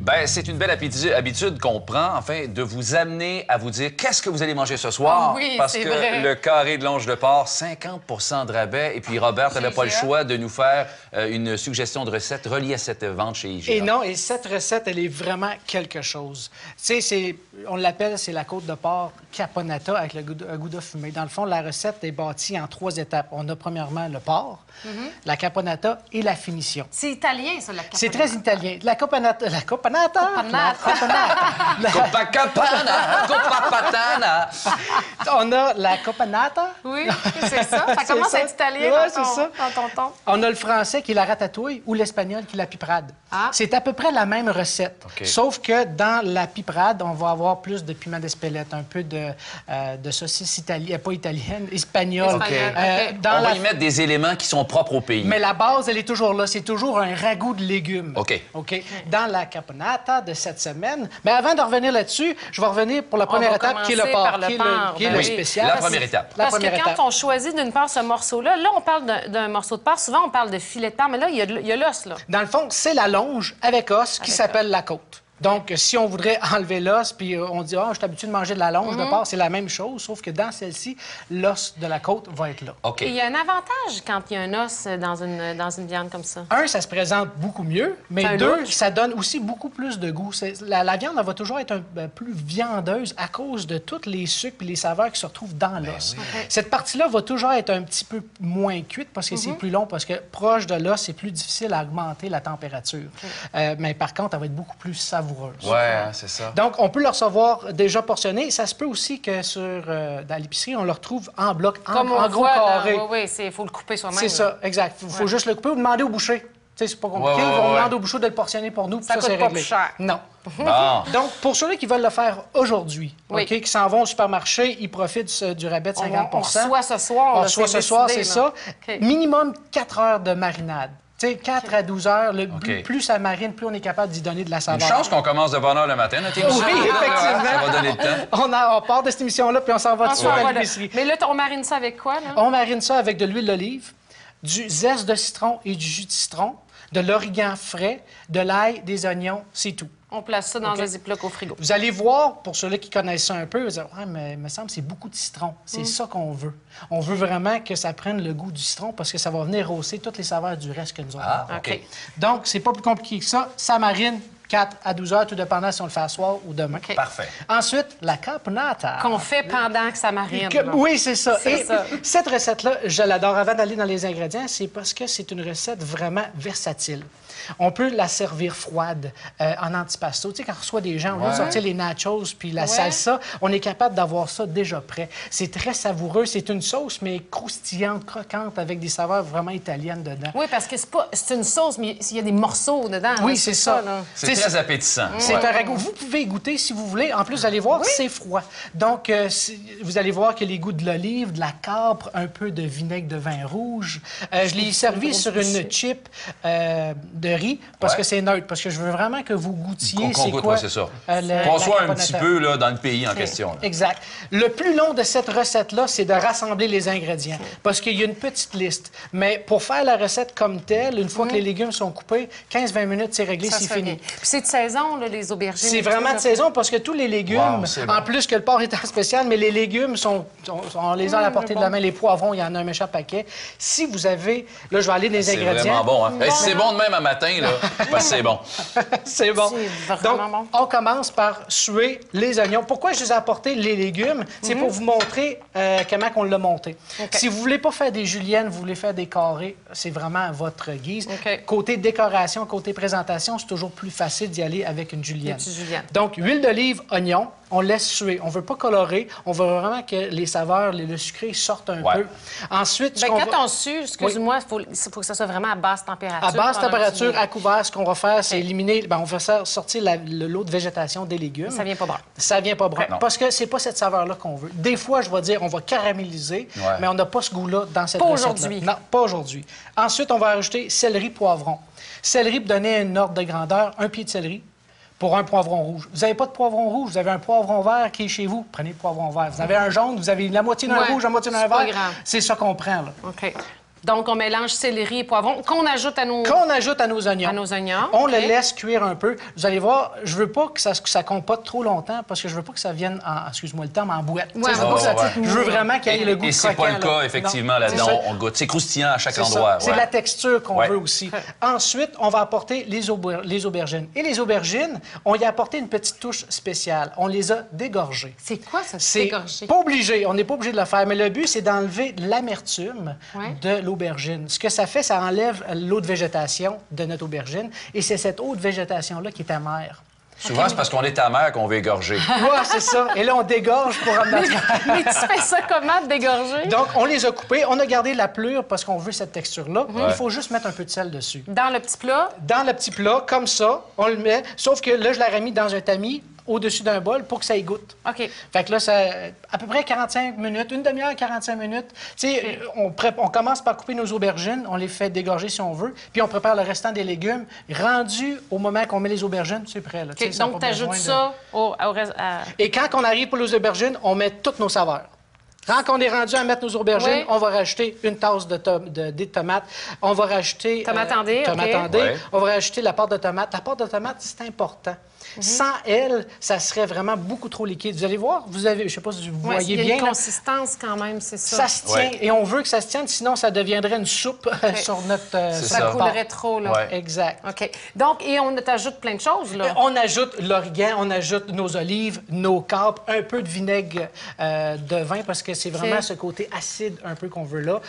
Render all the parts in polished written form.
Ben, c'est une belle habitude qu'on prend, enfin, de vous amener à vous dire qu'est-ce que vous allez manger ce soir. Oh oui, parce c'est que vrai. le carré de longe de porc, 50 de rabais. Et puis, Robert, tu n'avais pas le choix de nous faire une suggestion de recette reliée à cette vente chez IGA. Et non, et cette recette, elle est vraiment quelque chose. Tu sais, on l'appelle, c'est la côte de porc caponata avec un gouda fumé. Dans le fond, la recette est bâtie en 3 étapes. On a premièrement le porc, la caponata et la finition. C'est italien, ça, la caponata. C'est très italien. La caponata. La caponata. Caponata. Copacabana, Copapatana. On a la caponata. Oui, c'est ça. Ça commence à être italien Ouais, dans c'est ça. ton ton. On a le français qui est la ratatouille ou l'espagnol qui est la piperade. Ah. C'est à peu près la même recette. OK. Sauf que dans la piperade, on va avoir plus de piment d'Espelette, un peu de saucisse italienne, pas italienne, espagnole. OK. Dans On va y mettre des éléments qui sont propres au pays. Mais la base, elle est toujours là. C'est toujours un ragoût de légumes. OK. OK. Dans la caponata de cette semaine. Mais avant de revenir là-dessus, je vais revenir pour la première va étape, qui est le commencer porc, par le porc, qui est ben le oui. spécial. La première étape. La Parce première que quand étape. on choisit d'une part ce morceau-là, là, on parle d'un morceau de porc. Souvent, on parle de filet de porc, mais là, il y a l'os, là. Dans le fond, c'est la longe avec os qui s'appelle la côte. Donc, si on voudrait enlever l'os, puis on dit « Ah, je suis habitué de manger de la longe de porc », c'est la même chose, sauf que dans celle-ci, l'os de la côte va être là. OK. Et il y a un avantage quand il y a un os dans une viande comme ça. Un, ça se présente beaucoup mieux, C'est un mais deux, look. ça donne aussi beaucoup plus de goût. La viande, elle va toujours être plus viandeuse à cause de tous les sucres et les saveurs qui se retrouvent dans l'os. Cette partie-là va toujours être un petit peu moins cuite parce que c'est plus long, parce que proche de l'os, c'est plus difficile à augmenter la température. Mais par contre, elle va être beaucoup plus savoureuse. Ouais, hein, c'est ça. Donc, on peut le recevoir déjà portionné. Ça se peut aussi que dans l'épicerie, on le retrouve en bloc, Comme on en gros voit, carré. oui, il faut le couper soi-même. C'est ça, exact. Il faut juste le couper ou demander au boucher. Tu sais, c'est pas compliqué. Ouais, ouais, On ouais. demande au boucher de le portionner pour nous. puis Ça coûte c'est pas réglé. plus cher. Non. Bon. Donc, pour ceux qui veulent le faire aujourd'hui, Oui. OK, qui s'en vont au supermarché, ils profitent du rabais de 50 On reçoit ce soir. On là, reçoit ce soir, c'est décidé, ça. là. OK. Minimum 4 heures de marinade. Tu sais, 4 à 12 heures. OK. Plus ça marine, plus on est capable d'y donner de la Une saveur. chance qu'on commence de bonne heure le matin, notre émission. Oui, effectivement. Ça va donner le temps. On part de cette émission-là, puis on s'en va tout de suite à l'épicerie. Mais là, on marine ça avec quoi, là? On marine ça avec de l'huile d'olive, du zeste de citron et du jus de citron, de l'origan frais, de l'ail, des oignons, c'est tout. On place ça dans OK. un ziploc au frigo. Vous allez voir, pour ceux-là qui connaissent ça un peu, vous allez dire, ouais, mais il me semble que c'est beaucoup de citron. C'est ça qu'on veut. On veut vraiment que ça prenne le goût du citron parce que ça va venir hausser toutes les saveurs du reste que nous avons. Ah, OK. OK. Donc, c'est pas plus compliqué que ça. Ça marine 4 à 12 heures, tout dépendant si on le fait à soir ou demain. OK. Parfait. Ensuite, la caponata. Qu'on fait pendant que ça marine. là. Oui, c'est ça. C'est Et ça. cette recette-là, je l'adore. Avant d'aller dans les ingrédients, c'est parce que c'est une recette vraiment versatile. On peut la servir froide en antipasto. Tu sais, quand on reçoit des gens, on veut sortir les nachos puis la salsa, on est capable d'avoir ça déjà prêt. C'est très savoureux. C'est une sauce, mais croustillante, croquante, avec des saveurs vraiment italiennes dedans. Oui, parce que c'est une sauce, mais il y a des morceaux dedans. Oui, là, c'est ça. là. C'est Tu sais, très appétissant. C'est Ouais. un ragoût. Vous pouvez y goûter si vous voulez. En plus, vous allez voir, c'est froid. Donc, vous allez voir que les goûts de l'olive, de la capre, un peu de vinaigre de vin rouge. Je l'ai servi sur une chip de riz parce Ouais. que c'est neutre. Parce que je veux vraiment que vous goûtiez Qu'on c'est goûte, quoi. ouais, c'est ça. La Qu'on soit un caponata. petit peu là, dans le pays en question. là. Exact. Le plus long de cette recette-là, c'est de rassembler les ingrédients. Parce qu'il y a une petite liste. Mais pour faire la recette comme telle, une fois que les légumes sont coupés, 15 20 minutes, c'est réglé, Ça c'est se fait fini. bien. Puis c'est de saison, là, les aubergines. C'est et tout, vraiment là. de saison parce que tous les légumes, Wow, c'est bon. en plus que le porc est en spécial, mais les légumes on les a à la portée de la main. Les poivrons, il y en a un méchant paquet. Si vous avez... Là, je vais aller dans les C'est ingrédients. vraiment bon. Hein? Hey, si c'est bon de même à matin, là, parce que c'est bon. C'est bon. C'est vraiment Donc, bon. on commence par suer les oignons. Pourquoi je les ai apportés, les légumes? C'est pour vous montrer comment on l'a monté. Si vous voulez pas faire des juliennes, vous voulez faire des carrés, c'est vraiment à votre guise. OK. Côté décoration, côté présentation, c'est toujours plus facile d'y aller avec une julienne. Une petite julienne. Donc, huile d'olive, oignon, on laisse suer. On veut pas colorer. On veut vraiment que les saveurs, le sucré sortent un Ouais. peu. Ensuite, ce Ben, qu'on quand va- on sue, excuse-moi, il faut que ça soit vraiment à basse température. à basse pendant température, que tu- à couvert, ce qu'on va faire, c'est éliminer... on va faire sortir l'eau de végétation des légumes. Ça vient pas brun. Ça vient pas brun. Non. Parce que c'est pas cette saveur-là qu'on veut. Des fois, je vais dire, on va caraméliser, Ouais. mais on n'a pas ce goût-là dans cette Pas recette-là. aujourd'hui. Non, pas aujourd'hui. Ensuite, on va ajouter céleri, poivron. Céleri, pour donner une ordre de grandeur, un pied de céleri pour un poivron rouge. Vous n'avez pas de poivron rouge, vous avez un poivron vert qui est chez vous, prenez le poivron vert. Vous avez un jaune, vous avez la moitié d'un Ouais, rouge, la moitié d'un c'est pas vert. grave. C'est ça qu'on prend, là. OK. Donc, on mélange céleri et poivron qu'on ajoute à nos... Qu'on ajoute à nos oignons. À nos oignons. On OK. le laisse cuire un peu. Vous allez voir, je veux pas que ça compote trop longtemps parce que je veux pas que ça vienne, excuse-moi le terme, en bouette. Ouais, Tu sais, je veux pas que ça- ouais. Je veux vraiment qu'il y ait le goût Et c'est croquant. pas le cas, là. effectivement, Non, là-dedans. c'est ça. On goûte. C'est croustillant à chaque C'est ça. endroit. C'est ouais. la texture qu'on Ouais. veut aussi. Ensuite, on va apporter les aubergines. Et les aubergines, on y a apporté une petite touche spéciale. On les a dégorgées. C'est quoi ça, C'est dégorgé? pas obligé, on n'est pas obligé de le faire, mais le but, c'est d'enlever l'amertume Ouais. de l'aubergine. Ce que ça fait, ça enlève l'eau de végétation de notre aubergine, et c'est cette eau de végétation-là qui est amère. Souvent, c'est parce qu'on est amer qu'on veut égorger. Oui, c'est ça. Et là, on dégorge pour amener Mais tu fais ça comment, dégorger? Donc, on les a coupés, on a gardé la pelure parce qu'on veut cette texture-là. Il faut juste mettre un peu de sel dessus. Dans le petit plat? Dans le petit plat, comme ça, on le met, sauf que là, je l'aurais mis dans un tamis au-dessus d'un bol pour que ça y goûte. OK. Fait que là, ça, à peu près 45 minutes, une demi-heure, 45 minutes. Tu sais, on commence par couper nos aubergines, on les fait dégorger si on veut, puis on prépare le restant des légumes. Rendu au moment qu'on met les aubergines, c'est prêt. Là, tu sais, OK. ça n'a Donc, pas tu ajoutes besoin de- ça au reste. Et quand on arrive pour les aubergines, on met toutes nos saveurs. Quand on est rendu à mettre nos aubergines, Oui. on va rajouter une tasse de dés de tomates. On va rajouter... Tomate en dés, tomate OK. en dés. Ouais. On va rajouter la pâte de tomate. La pâte de tomate, c'est important. Sans elle, ça serait vraiment beaucoup trop liquide. Vous allez voir, je ne sais pas si vous Ouais, voyez il y a bien. une là. consistance quand même, c'est ça. Ça se tient, Ouais. et on veut que ça se tienne, sinon ça deviendrait une soupe sur notre... C'est Ça ça. coulerait trop, là. Ouais. Exact. OK. Donc, et on t'ajoute plein de choses, là. On ajoute l'origan, on ajoute nos olives, nos capres, un peu de vinaigre de vin parce que c'est vraiment ce côté acide un peu qu'on veut là.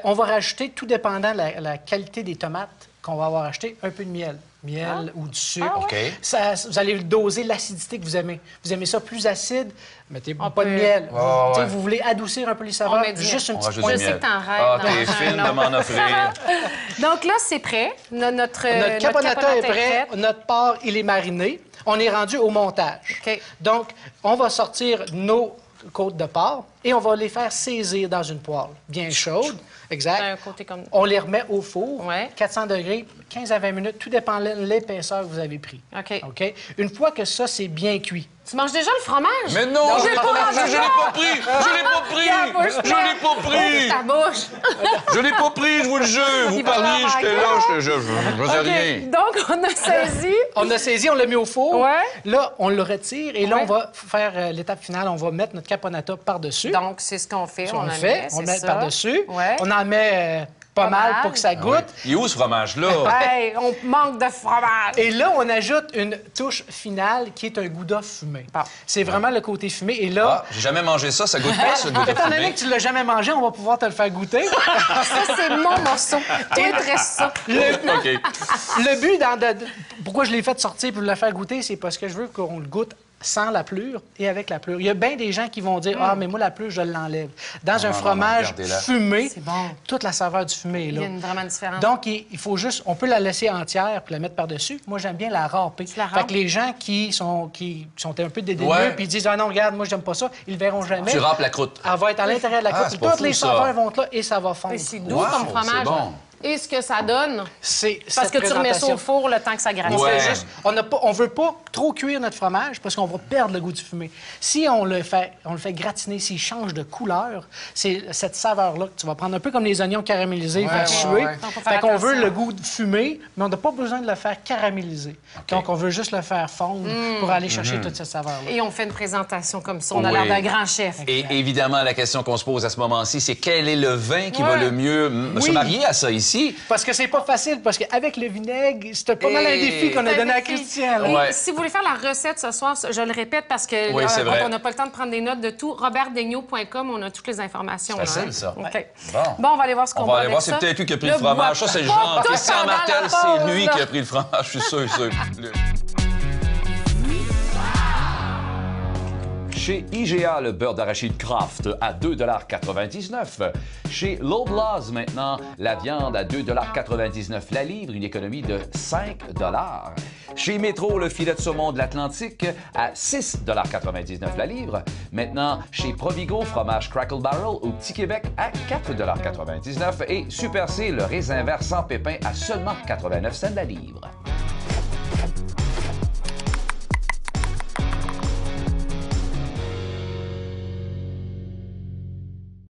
On va rajouter, tout dépendant de la qualité des tomates qu'on va avoir acheté, un peu de miel. Miel ou du sucre. Ah ouais. OK. Ça, vous allez doser l'acidité que vous aimez. Vous aimez ça plus acide, mettez pas peut- de miel. Ouais, Tu sais, ouais. vous voulez adoucir un peu les On saveurs, met du juste miel. une On petite rajoute pointe. du Je sais miel. que t'en rêves Ah, dans t'es un fine de autre. m'en offrir. Donc là, c'est prêt. Notre caponata est prêt, prête. notre porc, il est mariné. On est rendu au montage. OK. Donc, on va sortir nos côtes de porc et on va les faire saisir dans une poêle bien chaude. Exact. D'un côté comme... On les remet au four, Ouais. 400 degrés, 15 à 20 minutes, tout dépend de l'épaisseur que vous avez pris. OK. OK? Une fois que ça, c'est bien cuit, Tu manges déjà le fromage? Mais non, je j'ai l'ai pas pas mangé je l'ai pas pris! Je l'ai pas pris! Je l'ai pas pris! Ta bouche. Je l'ai pas pris, je vous le jure! Vous Il va parliez, l'avoir j'étais là, je faisais OK. rien. Donc, on a saisi. on a saisi, on l'a mis au four. Ouais. Là, on le retire et là, Ouais. on va faire l'étape finale. On va mettre notre caponata par-dessus. Donc, c'est ce qu'on fait. Ça, On on le en fait, met, on c'est le met ça. par-dessus. Ouais. On en met pas mal pour que ça goûte. Il est où ce fromage-là? Hey, on manque de fromage. Et là, on ajoute une touche finale qui est un gouda fumé. Bon. C'est vraiment le côté fumé. Et là, Ah, j'ai jamais mangé ça, ça goûte pas, ce goût de étant donné fumée. que tu l'as jamais mangé, on va pouvoir te le faire goûter. Ça, c'est mon morceau. Toi, il te reste ça. OK. Le but, pourquoi je l'ai fait sortir pour le faire goûter, c'est parce que je veux qu'on le goûte sans la pelure et avec la pelure. Il y a bien des gens qui vont dire « Ah, mais moi, la pelure, je l'enlève. » Dans un non, fromage regardez-la. fumé, C'est bon. toute la saveur du fumé est Il y là. a une vraiment différence. Donc, il faut juste... On peut la laisser entière puis la mettre par-dessus. Moi, j'aime bien la râper. la Fait râpes? que les gens qui sont un peu dédaigneux Ouais. puis ils disent « Ah non, regarde, moi, j'aime pas ça », ils le verront jamais. Tu râpes la croûte. Elle va être à l'intérieur de la Ah, croûte. c'est puis pas toutes fou, les ça. saveurs vont être là et ça va fondre. Et c'est doux Wow, comme fromage. c'est bon. Et ce que ça donne, C'est parce cette que tu remets ça présentation. au four le temps que ça gratine. On Ouais. fait juste- on veut pas trop cuire notre fromage parce qu'on va perdre le goût du fumé. Si on le fait gratiner, s'il change de couleur, c'est cette saveur-là que tu vas prendre un peu comme les oignons caramélisés, faire suer. ouais. Donc, faut faire Fait qu'on veut attention. le goût de fumé, mais on n'a pas besoin de le faire caraméliser. Donc, on veut juste le faire fondre pour aller chercher toute cette saveur-là. Et on fait une présentation comme ça. On a Oui. l'air d'un grand chef. Et évidemment, la question qu'on se pose à ce moment-ci, c'est quel est le vin qui va Ouais. le mieux se Oui. marier à ça ici? Parce que c'est pas facile, parce qu'avec le vinaigre, c'était pas mal un Et- défi qu'on a donné à Christian. là. Et Ouais. si vous voulez faire la recette ce soir, je le répète parce que Oui, c'est vrai. on n'a pas le temps de prendre des notes de tout. robertdegnaud.com, on a toutes les informations. C'est facile, là, ça. OK. Bon. Bon, on va aller voir ce qu'on On boit va aller avec voir, c'est ça. peut-être lui qui a pris Le le fromage. bois Ça, c'est pas Jean. tout Christian pendant la Martel, c'est pause, lui là. qui a pris le fromage, je suis sûr. Chez IGA, le beurre d'arachide Kraft à 2,99 $. Chez Loblaws, maintenant, la viande à 2,99 $ la livre, une économie de 5 $. Chez Métro, le filet de saumon de l'Atlantique à 6,99 $ la livre. Maintenant, chez Provigo, fromage Crackle Barrel au Petit Québec à 4,99 $ et Super C, le raisin vert sans pépins à seulement 89 cents la livre.